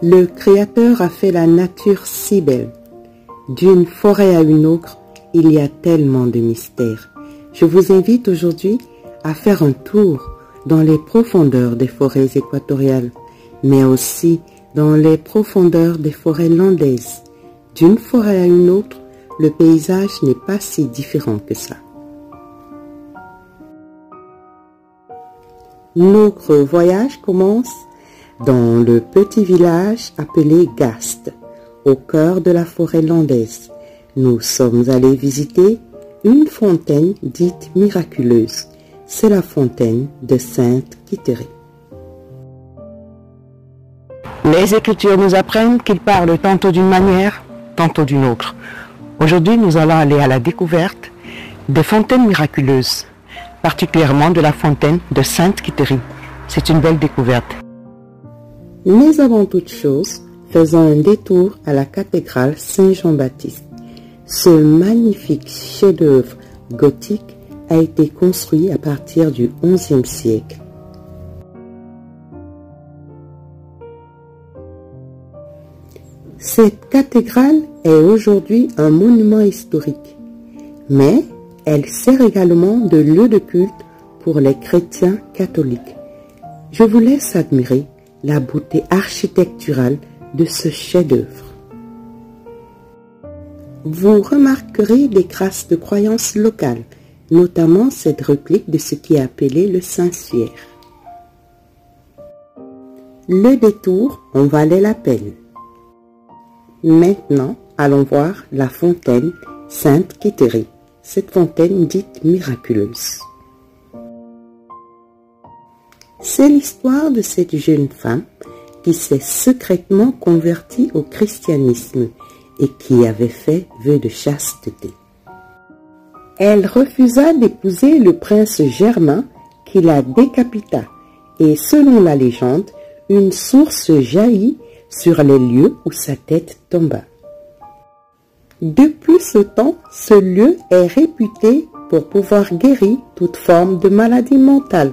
Le Créateur a fait la nature si belle. D'une forêt à une autre, il y a tellement de mystères. Je vous invite aujourd'hui à faire un tour dans les profondeurs des forêts équatoriales, mais aussi dans les profondeurs des forêts landaises. D'une forêt à une autre, le paysage n'est pas si différent que ça. Notre voyage commence dans le petit village appelé Gast, au cœur de la forêt landaise. Nous sommes allés visiter une fontaine dite miraculeuse. C'est la fontaine de Sainte Quitterie. Les Écritures nous apprennent qu'ils parlent tantôt d'une manière, tantôt d'une autre. Aujourd'hui, nous allons aller à la découverte des fontaines miraculeuses, particulièrement de la fontaine de Sainte Quitterie. C'est une belle découverte. Mais avant toute chose, faisons un détour à la cathédrale Saint-Jean-Baptiste. Ce magnifique chef-d'œuvre gothique a été construit à partir du XIe siècle. Cette cathédrale est aujourd'hui un monument historique, mais elle sert également de lieu de culte pour les chrétiens catholiques. Je vous laisse admirer la beauté architecturale de ce chef-d'œuvre. Vous remarquerez des traces de croyances locales, notamment cette réplique de ce qui est appelé le Saint-Suaire. Le détour en valait la peine. Maintenant, allons voir la fontaine Sainte Quitterie, cette fontaine dite miraculeuse. C'est l'histoire de cette jeune femme qui s'est secrètement convertie au christianisme et qui avait fait vœu de chasteté. Elle refusa d'épouser le prince Germain qui la décapita et selon la légende, une source jaillit sur les lieux où sa tête tomba. Depuis ce temps, ce lieu est réputé pour pouvoir guérir toute forme de maladie mentale,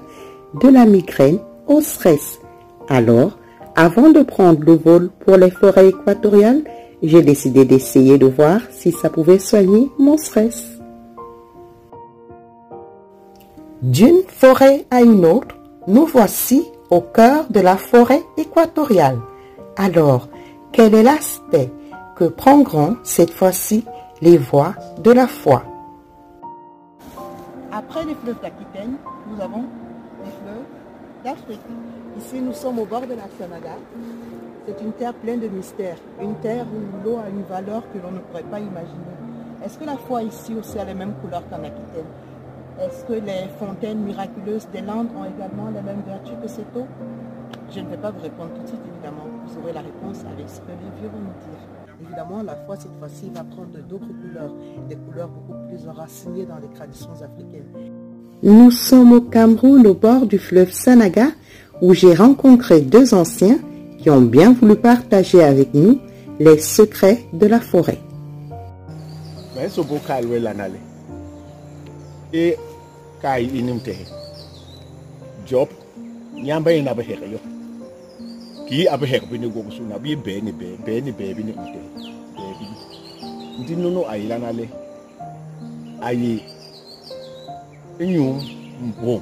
de la migraine au stress. Alors, avant de prendre le vol pour les forêts équatoriales, j'ai décidé d'essayer de voir si ça pouvait soigner mon stress. D'une forêt à une autre, nous voici au cœur de la forêt équatoriale. Alors, quel est l'aspect que prendront cette fois-ci les voies de la foi? Après les fleuves d'Aquitaine, nous avons les fleuves d'Afrique. Ici, nous sommes au bord de la Sanaga. C'est une terre pleine de mystères, une terre où l'eau a une valeur que l'on ne pourrait pas imaginer. Est-ce que la foi ici aussi a les mêmes couleurs qu'en Aquitaine? Est-ce que les fontaines miraculeuses des Landes ont également les mêmes vertus que cette eau? Je ne vais pas vous répondre tout de suite, évidemment. Vous aurez la réponse avec ce que les vieux vont nous dire. Évidemment, la foi, cette fois-ci, va prendre d'autres couleurs, des couleurs beaucoup plus enracinées dans les traditions africaines. Nous sommes au Cameroun, au bord du fleuve Sanaga, où j'ai rencontré deux anciens qui ont bien voulu partager avec nous les secrets de la forêt. Job, nyamba ina beheka yo. Ki abeheka bini go suna bi beni bini ute. Ndi nono ayilana le. Ayi enyu mbo.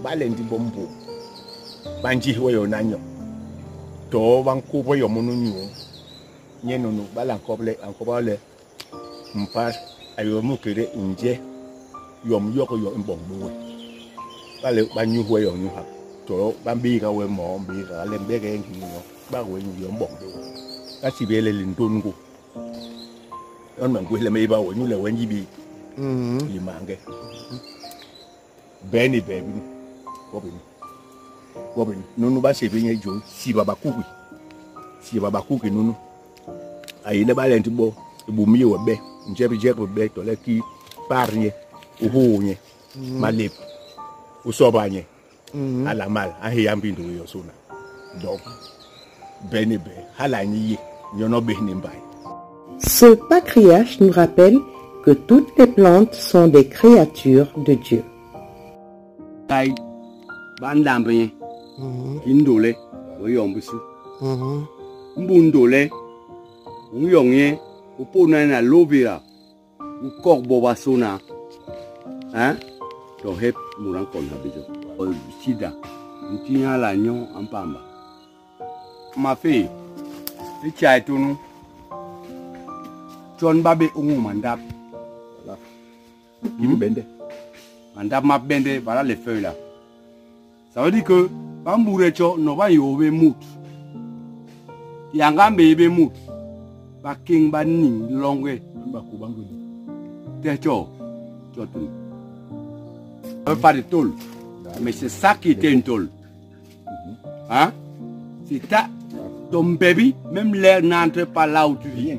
Bale ndi bombo. Banji ho yo nanyo. To banku bo yo munu nyu. Nyenono bala ankoba le. Mpa ayo mukere nje. Yom yoko yo mbombo. Bale banyu ho yo nyu ha. To bambi ka we mo mbi ka le mbege ngi no. Ba we nyu yo mbombo. Ka sibele lindungu. On mangwe me ba wo nyu le wenyi bi. Limange. Beni baby. Wobin. Nunu ba se binye jo si baba kuki. Si baba kuki nunu. Ayi le ba lenti bo bu mi wo be. Njebi je ko be to le ki parnie. Uhunye. Malip. Usobanye. Ala mal ahi yambindu yo suna. Donc beni be hala nyi nyono be ni mbai. Ce patriarche nous rappelle que toutes les plantes sont des créatures de Dieu. Bandambe indole oyombusu mbundole uyonge upona na lobira ukok basona hein to hep muran kon habijo o sida ntinya la nyon ampamba ma fille ti chai tunu John babe ungu mandap mandap m'a bende voilà les feuilles là ça veut dire que bamburecho no ba yobe mut yanga mbebe mut ba king ba ning longue ba kubangu techo chotu pas de tôle mais c'est ça qui était une tôle hein c'est ça ton bébé même l'air n'entre pas là où tu viens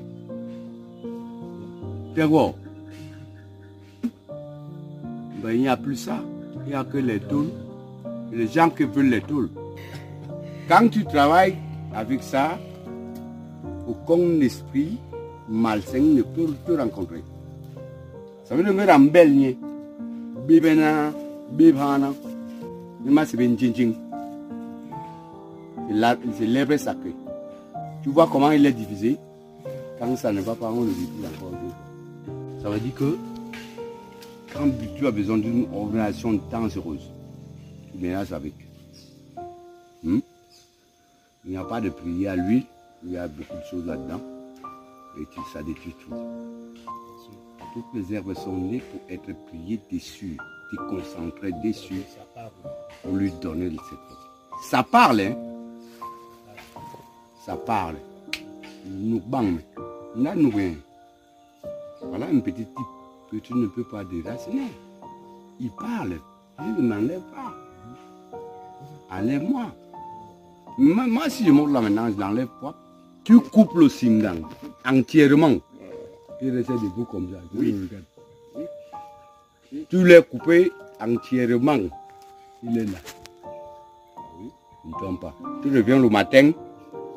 d'accord. Ben, il n'y a plus ça. Il n'y a que les tôles. Les gens qui veulent les tôles. Quand tu travailles avec ça, aucun esprit malsain ne peut te rencontrer. Ça veut dire que tu es belle. Bibena, bibana. C'est bien djinjing. C'est l'herbe sacrée. Tu vois comment il est divisé. Quand ça ne va pas, on le divise encore. Ça veut dire que quand tu as besoin d'une organisation dangereuse, tu mélanges avec. Il n'y a pas de prière à l'huile, il y a beaucoup de choses là-dedans. Et ça détruit tout. Toutes les herbes sont nées pour être priées dessus, te concentrer dessus, pour lui donner le secret. Ça parle, hein? Ça parle. Nous bang, nous rien. Voilà un petit type que tu ne peux pas déraciner. Il parle, je ne m'enlève pas. Enlève-moi. Moi, si je monte là maintenant, je l'enlève pas. Tu coupes le singang entièrement. Il reste debout comme ça. Oui. Tu l'as coupé entièrement. Il est là. Il ne tombe pas. Tu reviens le matin,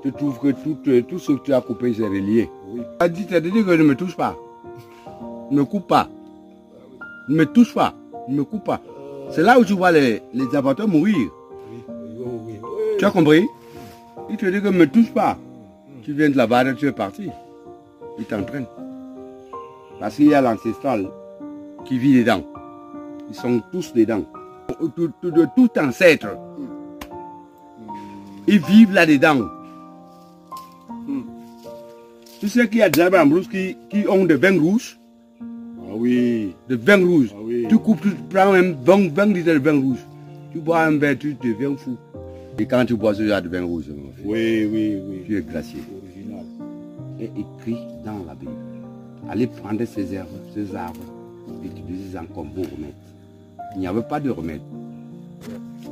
tu trouves que tout ce que tu as coupé, c'est relié. Oui. Tu as dit que ne me touche pas. Ne me coupe pas. Ne me touche pas. Ne me coupe pas. C'est là où tu vois les abattoirs mourir. Oui. Tu as compris? Il te dit que ne me touche pas. Tu viens de la barre, tu es parti. Il t'entraîne. Parce qu'il y a l'ancestral qui vit dedans. Ils sont tous dedans. De tout ancêtre. Ils vivent là-dedans. Tu sais qu'il y a des arbres en brousse qui ont des vins rouges. Ah oui. De vin rouge. Ah oui. Tu coupes, tu prends un 20 litres de vin rouge. Tu bois un verre, tu deviens fou. Et quand tu bois ce genre de vin rouge, oui. Tu es glacier. Original. Et écrit dans la Bible. Allez prendre ces arbres, et utiliser-les comme beau remède. Il n'y avait pas de remède.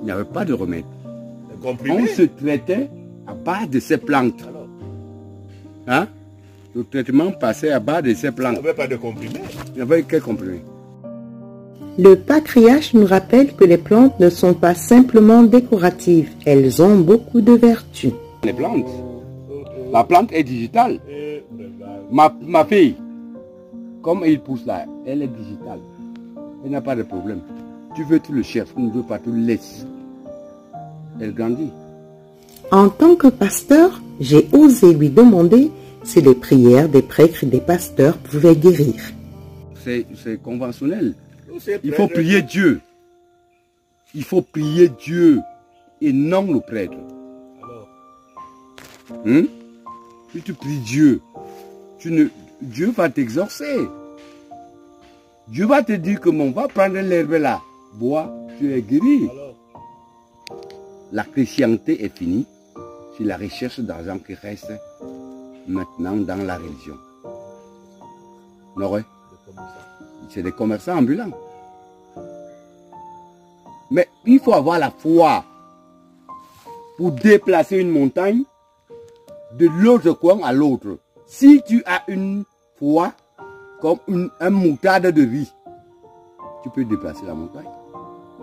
Il n'y avait pas de remède. On se traitait à base de ces plantes. Hein? Le traitement passait à base de ces plantes. Il n'y avait pas de comprimés. Il n'y avait que comprimés. Le patriarche nous rappelle que les plantes ne sont pas simplement décoratives. Elles ont beaucoup de vertus. Les plantes. La plante est digitale. Ma fille, comme il pousse là, elle est digitale. Elle n'a pas de problème. Tu veux, tu le cherches. Tu ne veux pas, tu le laisses. Elle grandit. En tant que pasteur, j'ai osé lui demander si les prières des prêtres et des pasteurs pouvaient guérir. C'est conventionnel. Il faut prier Dieu. Il faut prier Dieu et non le prêtre. Si tu pries Dieu, Dieu va t'exorcer. Dieu va te dire que on va prendre l'herbe là. Bois, tu es guéri. La chrétienté est finie. C'est la recherche d'argent qui reste maintenant dans la religion. Non, ouais. C'est des commerçants ambulants. Mais il faut avoir la foi pour déplacer une montagne de l'autre coin à l'autre. Si tu as une foi comme un moutarde de riz, tu peux déplacer la montagne.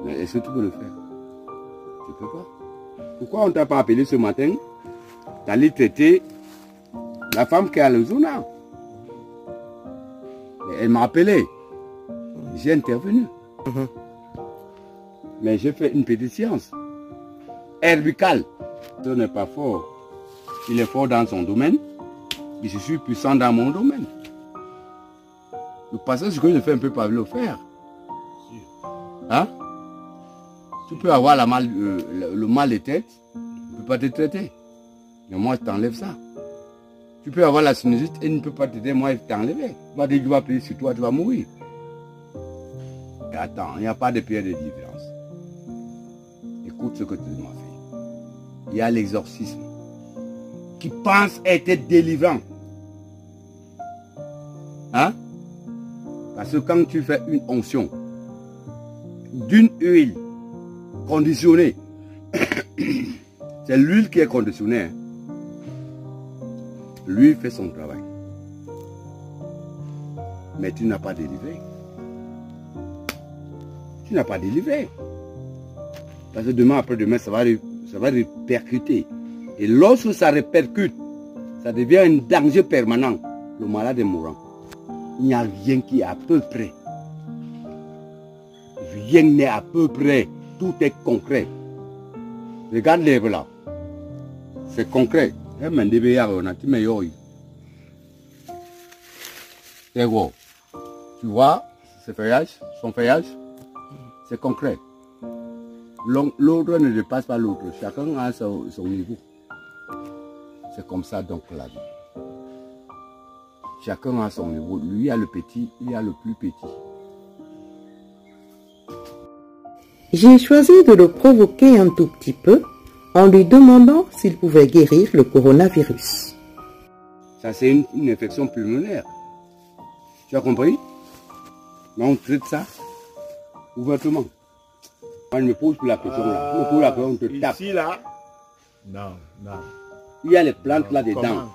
Mais est-ce que tu peux le faire? Tu ne peux pas. Pourquoi on ne t'a pas appelé ce matin d'aller traiter la femme qui a le zona? Elle m'a appelé. J'ai intervenu. Mais j'ai fait une petite science. Herbicale. Ce n'est pas fort. Il est fort dans son domaine. Et je suis puissant dans mon domaine. Le passage que je fais un peu par le faire. Hein? Tu peux avoir le mal de tête, il ne peut pas te traiter. Mais moi, je t'enlève ça. Tu peux avoir la sinusite et il ne peut pas t'aider, moi, je t'enlève. Tu vas dire, tu vas payer sur toi, tu vas mourir. Et attends, il n'y a pas de pierre de différence. Écoute ce que tu m'as fait. Il y a l'exorcisme qui pense être délivrant. Hein? Parce que quand tu fais une onction d'une huile conditionnée, c'est l'huile qui est conditionnée. Hein? Lui fait son travail. Mais tu n'as pas délivré. Tu n'as pas délivré. Parce que demain après-demain, ça va répercuter. Et lorsque ça répercute, ça devient un danger permanent. Le malade est mourant. Il n'y a rien qui est à peu près. Rien n'est à peu près. Tout est concret. Regarde les là. C'est concret. Tu vois, son feuillage, c'est concret. L'autre ne dépasse pas l'autre. Chacun a son niveau. C'est comme ça donc la vie. Chacun a son niveau. Lui a le petit, lui a le plus petit. J'ai choisi de le provoquer un tout petit peu en lui demandant s'il pouvait guérir le coronavirus. Ça, c'est une infection pulmonaire. Tu as compris? Mais on traite ça ouvertement. Moi, je me pose plus la question là. Je me pose la question, on te tape. Ici, là? Non, non. Il y a les plantes là-dedans.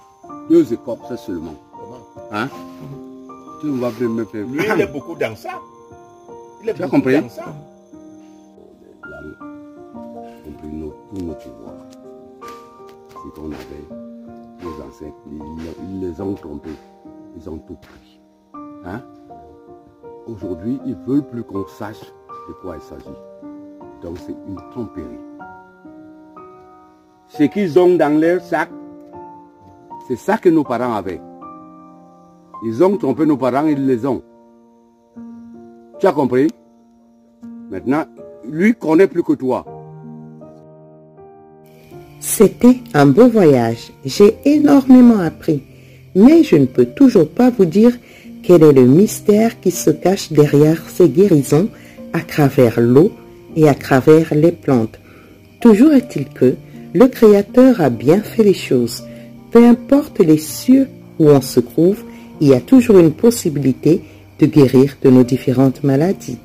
2 écorces seulement. Comment? Hein? Tu vas me faire... Lui, il est beaucoup dans ça. Il est Tu as beaucoup compris? dans ça. Compris tout notre pouvoir. C'est qu'on avait nos ancêtres, ils les ont trompés. Ils ont tout pris. Hein? Aujourd'hui, ils ne veulent plus qu'on sache de quoi il s'agit. Donc c'est une tromperie. Ce qu'ils ont dans leur sac, c'est ça que nos parents avaient. Ils ont trompé nos parents, ils les ont. Tu as compris? Maintenant, lui connaît plus que toi. C'était un beau voyage. J'ai énormément appris. Mais je ne peux toujours pas vous dire quel est le mystère qui se cache derrière ces guérisons à travers l'eau et à travers les plantes. Toujours est-il que le Créateur a bien fait les choses. Peu importe les cieux où on se trouve, il y a toujours une possibilité de guérir de nos différentes maladies.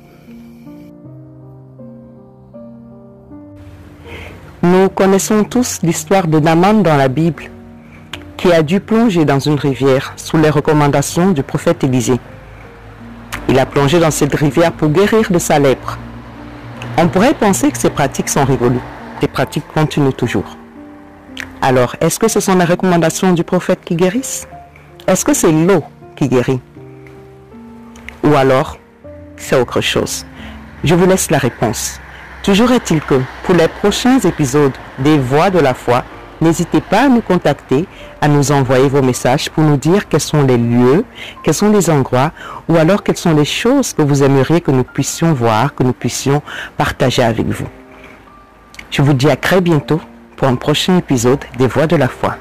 Nous connaissons tous l'histoire de Naaman dans la Bible, qui a dû plonger dans une rivière sous les recommandations du prophète Élisée. Il a plongé dans cette rivière pour guérir de sa lèpre. On pourrait penser que ces pratiques sont révolues. Ces pratiques continuent toujours. Alors, est-ce que ce sont les recommandations du prophète qui guérissent? Est-ce que c'est l'eau qui guérit? Ou alors, c'est autre chose? Je vous laisse la réponse. Toujours est-il que, pour les prochains épisodes des Voix de la foi, n'hésitez pas à nous contacter, à nous envoyer vos messages pour nous dire quels sont les lieux, quels sont les endroits, ou alors quelles sont les choses que vous aimeriez que nous puissions voir, que nous puissions partager avec vous. Je vous dis à très bientôt pour un prochain épisode des Voix de la foi.